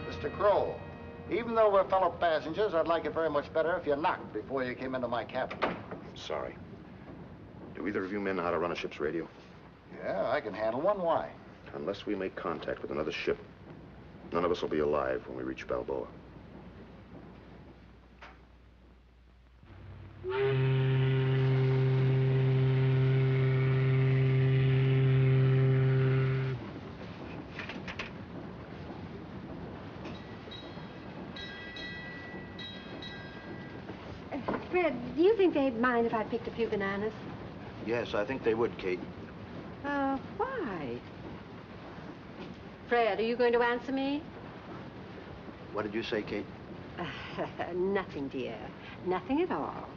Mr. Kroll, even though we're fellow passengers, I'd like it very much better if you knocked before you came into my cabin. Sorry. Do either of you men know how to run a ship's radio? Yeah, I can handle one. Why? Unless we make contact with another ship, none of us will be alive when we reach Balboa. Fred, do you think they'd mind if I picked a few bananas? Yes, I think they would, Kate. Why? Fred, are you going to answer me? What did you say, Kate? Nothing, dear. Nothing at all.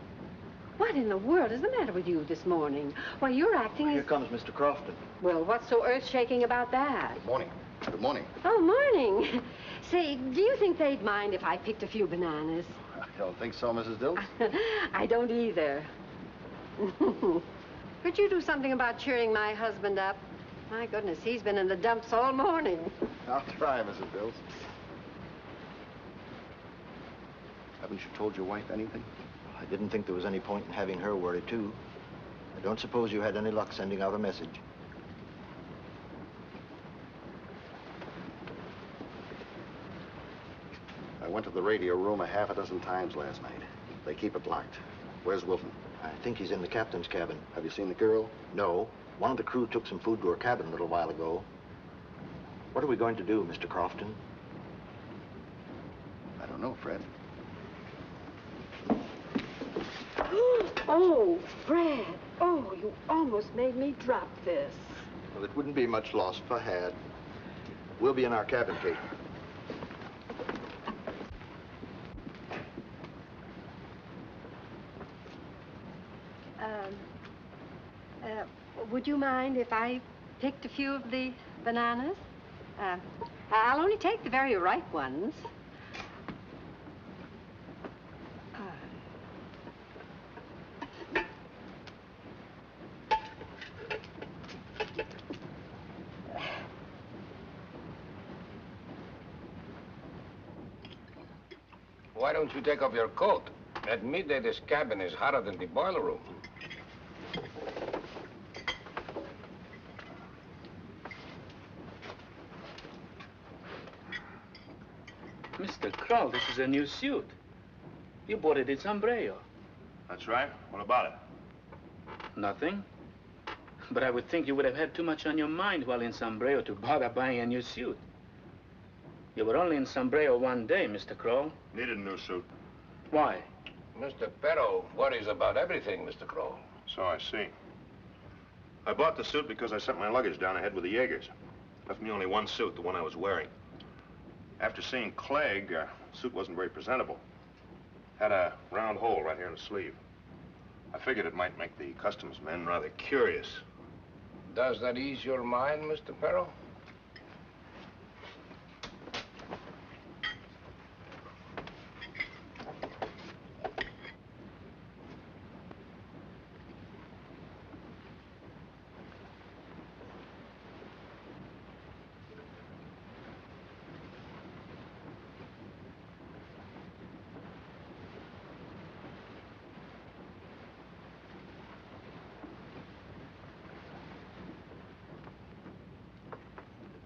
What in the world is the matter with you this morning? Why, you're acting Here comes Mr. Crofton. Well, what's so earth-shaking about that? Good morning. Good morning. Oh, morning. Say, do you think they'd mind if I picked a few bananas? I don't think so, Mrs. Dills. I don't either. Could you do something about cheering my husband up? My goodness, he's been in the dumps all morning. I'll try, Mrs. Dills. Haven't you told your wife anything? I didn't think there was any point in having her worry, too. I don't suppose you had any luck sending out a message. I went to the radio room a half a dozen times last night. They keep it locked. Where's Wilton? I think he's in the captain's cabin. Have you seen the girl? No. One of the crew took some food to her cabin a little while ago. What are we going to do, Mr. Crofton? I don't know, Fred. Oh, Fred. Oh, you almost made me drop this. Well, it wouldn't be much loss if I had. We'll be in our cabin, Kate. Would you mind if I picked a few of the bananas? I'll only take the very ripe ones. Why don't you take off your coat? At midday, this cabin is hotter than the boiler room. Mr. Kroll, this is a new suit. You bought it in Sombrero. That's right. What about it? Nothing. But I would think you would have had too much on your mind while in Sombrero to bother buying a new suit. You were only in Sombrero one day, Mr. Kroll. Needed a new suit. Why? Mr. Perro worries about everything, Mr. Kroll. So I see. I bought the suit because I sent my luggage down ahead with the Jaegers. Left me only one suit, the one I was wearing. After seeing Clegg, the suit wasn't very presentable. Had a round hole right here in the sleeve. I figured it might make the customs men rather curious. Does that ease your mind, Mr. Perro?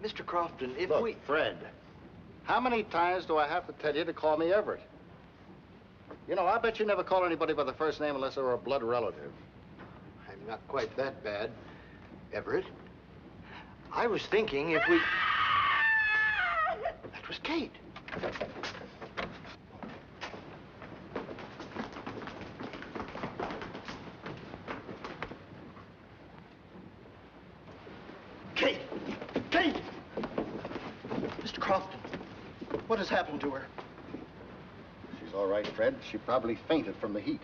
Mr. Crofton, if Look, Fred, how many times do I have to tell you to call me Everett? You know, I bet you never call anybody by the first name unless they're a blood relative. I'm not quite that bad, Everett. I was thinking if we... That was Kate. Kate! Kate! Mr. Crofton, What has happened to her? She's all right, Fred. She probably fainted from the heat.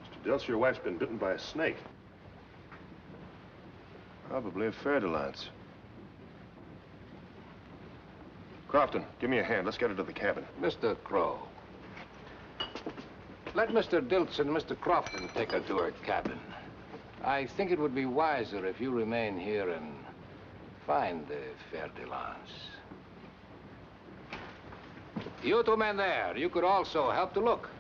Mr. Dilts, your wife's been bitten by a snake. Probably a fer-de-lance. Crofton, give me a hand. Let's get her to the cabin. Mr. Crow, let Mr. Dilts and Mr. Crofton take her to her cabin. I think it would be wiser if you remain here and find the fer-de-lance. You two men there, you could also help to look.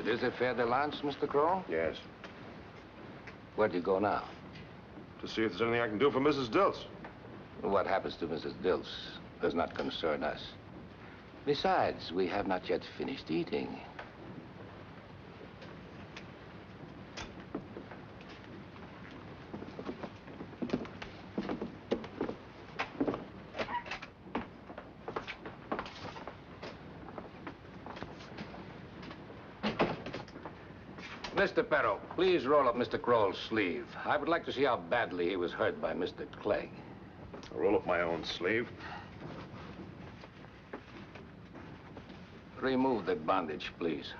Is it fer-de-lance, Mr. Crow? Yes. Where do you go now? To see if there's anything I can do for Mrs. Dilts. What happens to Mrs. Dilts does not concern us. Besides, we have not yet finished eating. Mr. Perl, please roll up Mr. Crow's sleeve. I would like to see how badly he was hurt by Mr. Clegg. I'll roll up my own sleeve. Remove that bondage, please.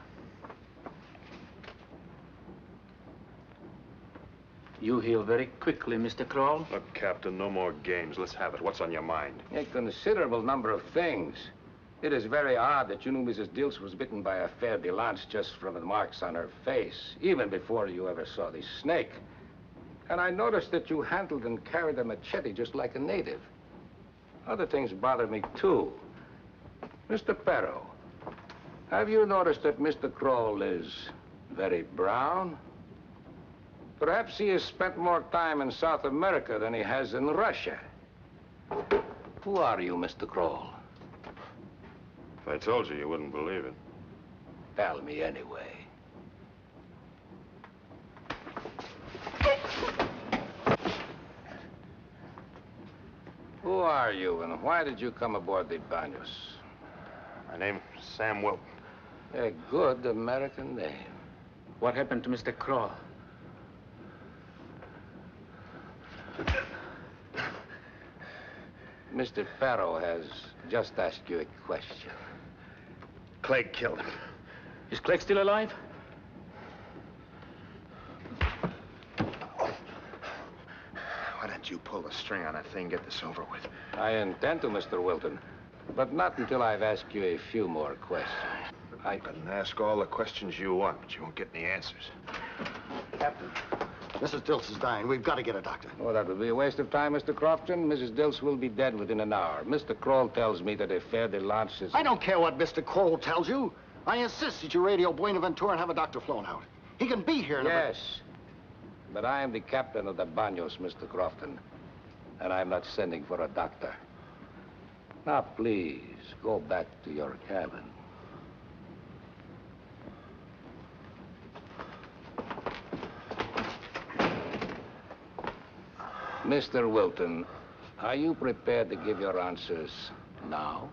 You heal very quickly, Mr. Kroll. Look, Captain, no more games. Let's have it. What's on your mind? A considerable number of things. It is very odd that you knew Mrs. Dilts was bitten by a fer-de-lance just from the marks on her face, even before you ever saw the snake. And I noticed that you handled and carried a machete just like a native. Other things bother me, too. Mr. Perro, have you noticed that Mr. Kroll is very brown? Perhaps he has spent more time in South America than he has in Russia. Who are you, Mr. Kroll? If I told you, you wouldn't believe it. Tell me anyway. Who are you, and why did you come aboard the Banos? My name's Sam Wilton. A good American name. What happened to Mr. Kroll? Mr. Perro has just asked you a question. Clegg killed him. Is Clegg still alive? Why don't you pull the string on that thing and get this over with? I intend to, Mr. Wilton, but not until I've asked you a few more questions. I can ask all the questions you want, but you won't get any answers. Captain, Mrs. Dilts is dying. We've got to get a doctor. Oh, that would be a waste of time, Mr. Crofton. Mrs. Dilts will be dead within an hour. Mr. Kroll tells me that a fer-de-lance is... I don't care what Mr. Kroll tells you. I insist that you radio Buenaventura and have a doctor flown out. He can be here in Yes, but I am the captain of the Banos, Mr. Crofton, and I'm not sending for a doctor. Now, please, go back to your cabin. Mr. Wilton, are you prepared to give your answers now?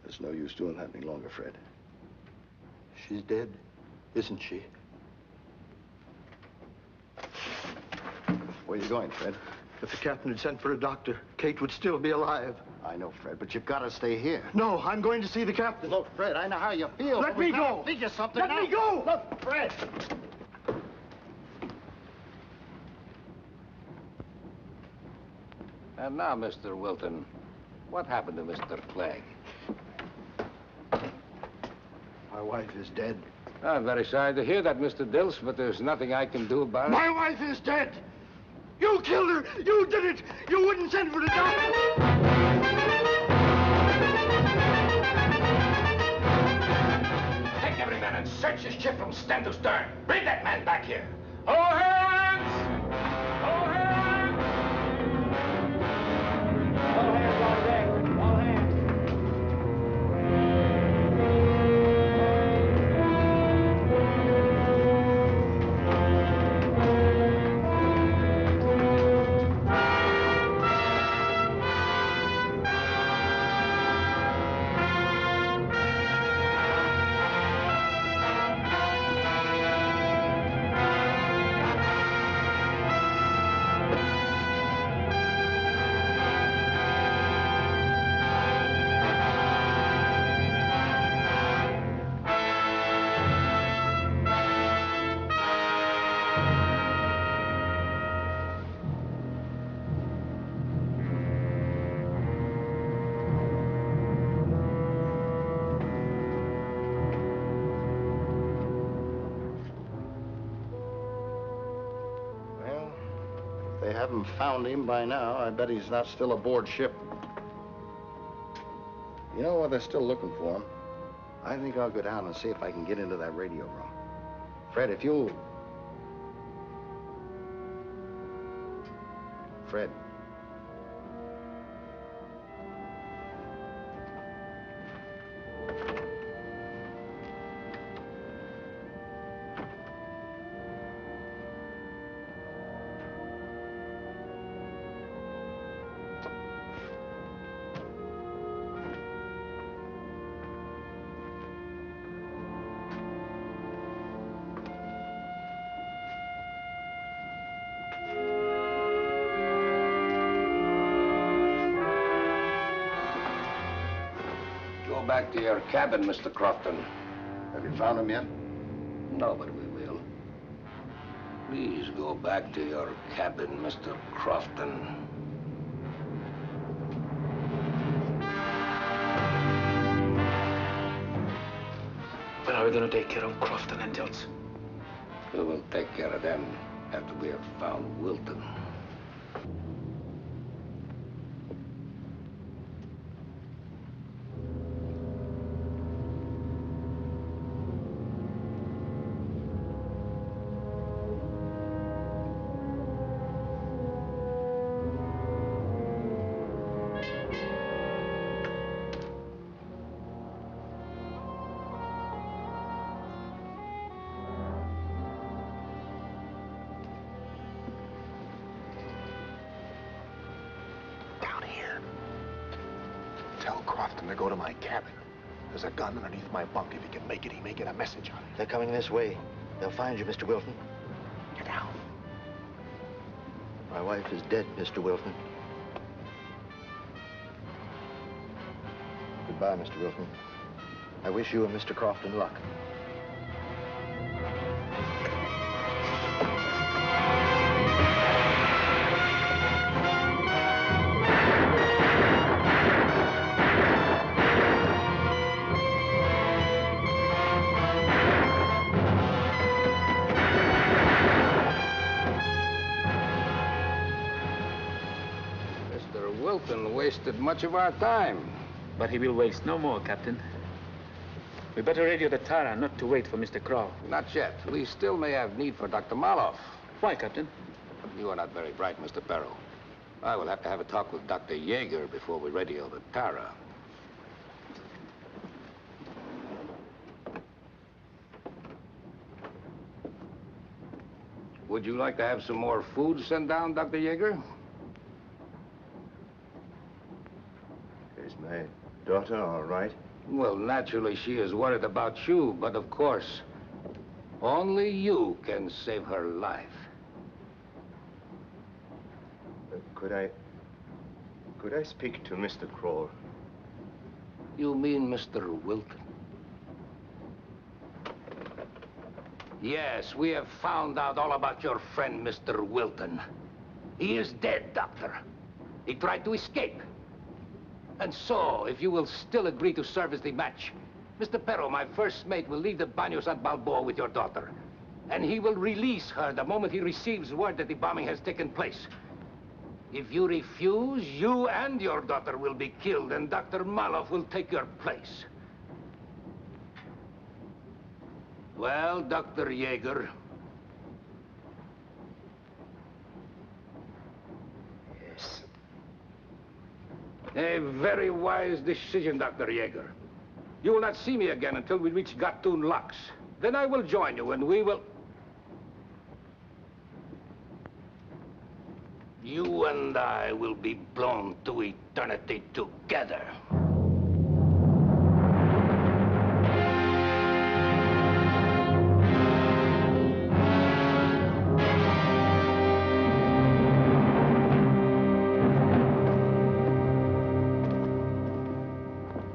There's no use doing that any longer, Fred. She's dead, isn't she? Where are you going, Fred? If the captain had sent for a doctor, Kate would still be alive. I know, Fred, but you've got to stay here. No, I'm going to see the captain. Look, Fred, I know how you feel. Let me go! Figure something Let out. me go! Look, Fred! And now, Mr. Wilton, what happened to Mr. Clegg? My wife is dead. I'm very sorry to hear that, Mr. Dilts, but there's nothing I can do about it. My wife is dead! You killed her! You did it! You wouldn't send for the doctor! search this ship from stem to stern. Bring that man back here. All hands! All hands! All hands on deck. All hands. Well, if they haven't found him by now, I bet he's not still aboard ship. You know what? They're still looking for him. I think I'll go down and see if I can get into that radio room. Fred, if you'll... Fred. Go back to your cabin, Mr. Crofton. Have you found him yet? No, but we will. Please go back to your cabin, Mr. Crofton. When are we going to take care of Crofton and Tilts? We will take care of them after we have found Wilton. Tell Crofton to go to my cabin. There's a gun underneath my bunk. If he can make it, he may get a message on it. They're coming this way. They'll find you, Mr. Wilton. Get down. My wife is dead, Mr. Wilton. Goodbye, Mr. Wilton. I wish you and Mr. Crofton luck. Wilton wasted much of our time. But he will waste no more, Captain. We better radio the Tara, not to wait for Mr. Crow. Not yet. We still may have need for Dr. Maloff. Why, Captain? You are not very bright, Mr. Perl. I will have to have a talk with Dr. Yeager before we radio the Tara. Would you like to have some more food sent down, Dr. Yeager? Is my daughter all right? Well, naturally, she is worried about you, but of course, only you can save her life. Could I speak to Mr. Kroll? You mean Mr. Wilton? Yes, we have found out all about your friend, Mr. Wilton. He is dead, Doctor. He tried to escape. And so, if you will still agree to serve as the match, Mr. Perro, my first mate, will leave the Banos at Balboa with your daughter. And he will release her the moment he receives word that the bombing has taken place. If you refuse, you and your daughter will be killed, and Dr. Maloff will take your place. Well, Dr. Yeager. Yes. A very wise decision, Dr. Yeager. You will not see me again until we reach Gatun Locks. Then I will join you and we will... You and I will be blown to eternity together.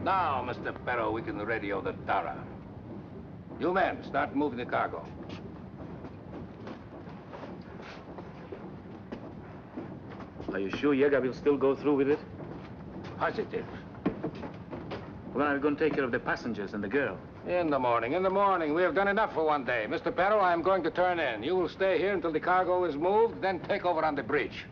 Now, Mr. Perro, we can radio the Tara. You men, start moving the cargo. Are you sure Yeager will still go through with it? Positive. When are we going to take care of the passengers and the girl? In the morning, in the morning. We have done enough for one day. Mr. Perro, I am going to turn in. You will stay here until the cargo is moved, then take over on the bridge.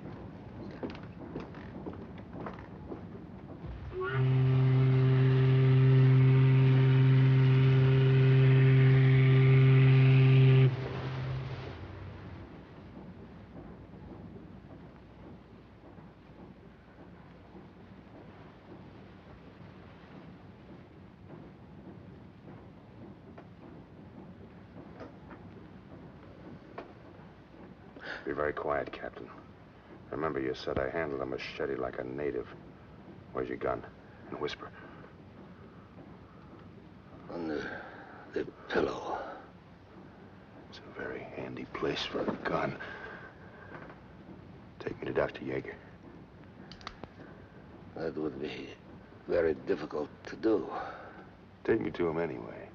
Be very quiet, Captain. Remember, you said I handled a machete like a native. Where's your gun? And whisper. On the pillow. It's a very handy place for a gun. Take me to Dr. Yeager. That would be very difficult to do. Take me to him anyway.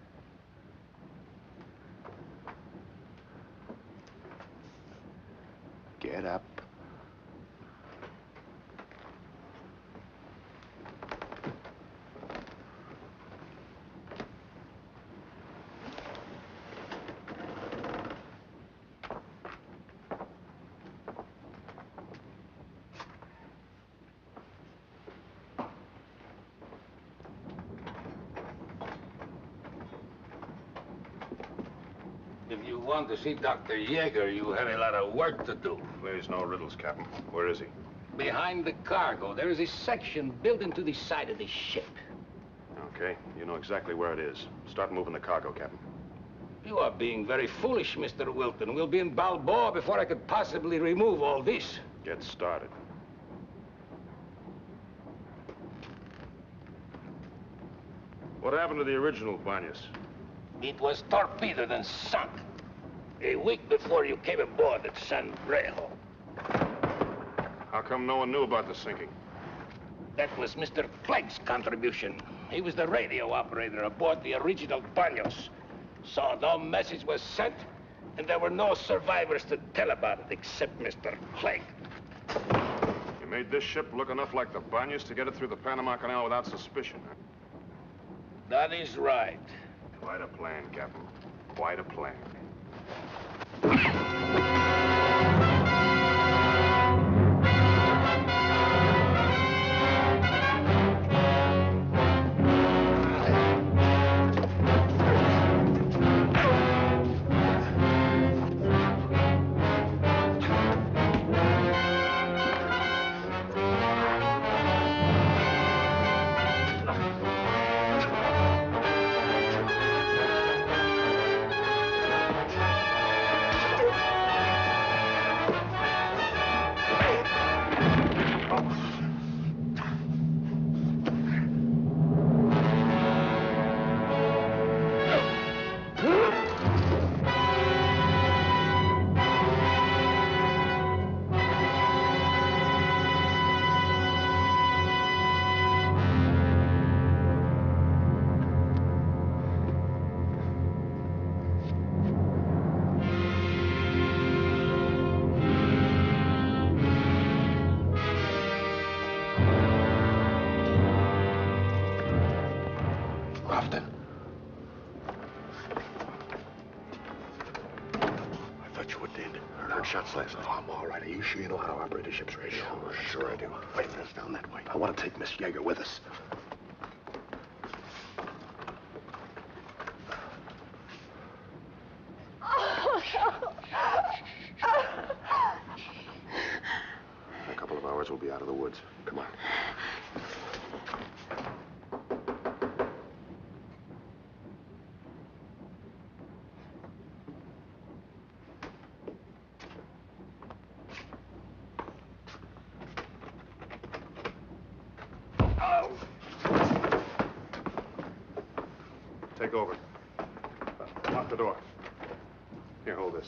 Get up. If you want to see Dr. Yeager, you have a lot of work to do. There's no riddles, Captain. Where is he? Behind the cargo, there is a section built into the side of the ship. Okay, you know exactly where it is. Start moving the cargo, Captain. You are being very foolish, Mr. Wilton. We'll be in Balboa before I could possibly remove all this. Get started. What happened to the original Banyas? It was torpedoed and sunk a week before you came aboard at San Brejo. How come no one knew about the sinking? That was Mr. Clegg's contribution. He was the radio operator aboard the original Banos. So no message was sent, and there were no survivors to tell about it except Mr. Clegg. You made this ship look enough like the Banyas to get it through the Panama Canal without suspicion, huh? That is right. Quite a plan, Captain. Quite a plan. Shots last night. I'm all right. Are you sure you know how to operate a ship's radio? Sure I do. Wait a minute, it's down that way. I want to take Miss Yeager with us. be out of the woods. Come on. Take over. Lock the door. Here, hold this.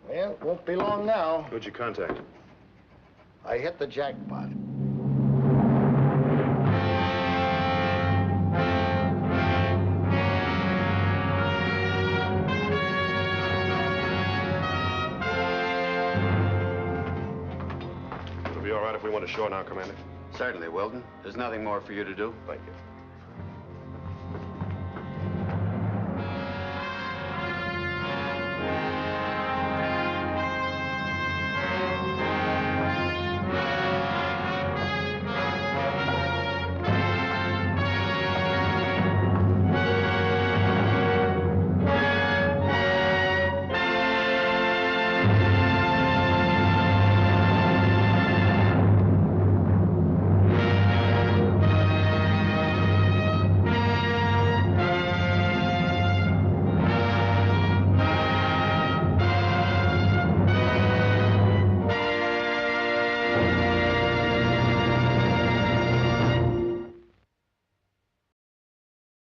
Well, it won't be long now. Who'd you contact? I hit the jackpot. It'll be all right if we went ashore now, Commander. Certainly, Wilton. There's nothing more for you to do. Thank you.